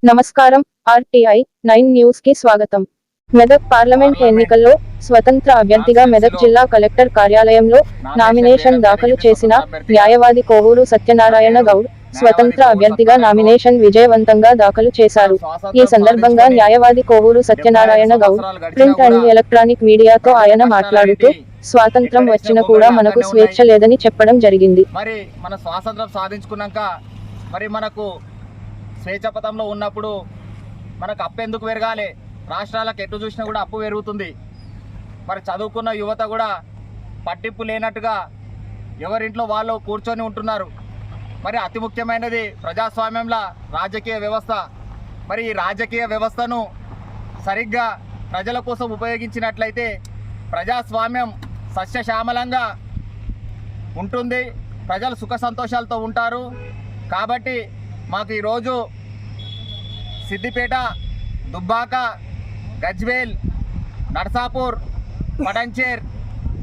నమస్కారం. RTI 9 news కి స్వాగతం. మెదక్ పార్లమెంట్ ఎన్నికల్లో స్వతంత్ర అభ్యర్థిగా మెదక్ జిల్లా కలెక్టర్ కార్యాలయంలో నామినేషన్ దాఖలు చేసిన న్యాయవాది కోవూరు సత్యనారాయణ గౌడ్ స్వతంత్ర అభ్యర్థిగా నామినేషన్ విజయవంతంగా దాఖలు చేశారు. ఈ సందర్భంగా న్యాయవాది Kovur Satyanarayana Goud print and electronic మీడియాతో ఆయన మాట్లాడుతూ స్వాతంత్రం వచ్చిన కూడా మనకు స్వేచ్ఛ లేదని చెప్పడం జరిగింది. మరి మన స్వాతంత్రం సాధించుకున్నాక మరి మనకు స్వేచ్ఛ పథంలో ఉన్నప్పుడు మనకు అప్పు ఎందుకు పెరగాలి? రాష్ట్రాలకు ఎటు చూసినా కూడా అప్పు పెరుగుతుంది. మరి చదువుకున్న యువత కూడా పట్టింపు లేనట్టుగా ఎవరింట్లో వాళ్ళు కూర్చొని ఉంటున్నారు. మరి అతి ముఖ్యమైనది ప్రజాస్వామ్యంలో రాజకీయ వ్యవస్థ. మరి ఈ రాజకీయ వ్యవస్థను సరిగ్గా ప్రజల కోసం ఉపయోగించినట్లయితే ప్రజాస్వామ్యం సస్యశ్యామలంగా ఉంటుంది, ప్రజలు సుఖ సంతోషాలతో ఉంటారు. కాబట్టి మాకు ఈరోజు సిద్దిపేట, దుబ్బాక, గజ్వేల్, నర్సాపూర్, పటంచేర్,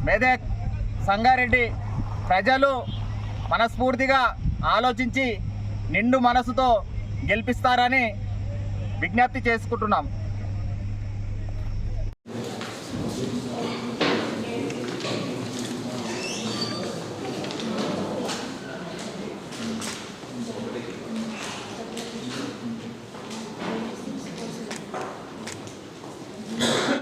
మెదక్, సంగారెడ్డి ప్రజలు మనస్ఫూర్తిగా ఆలోచించి నిండు మనసుతో గెలిపిస్తారని విజ్ఞప్తి చేసుకుంటున్నాం.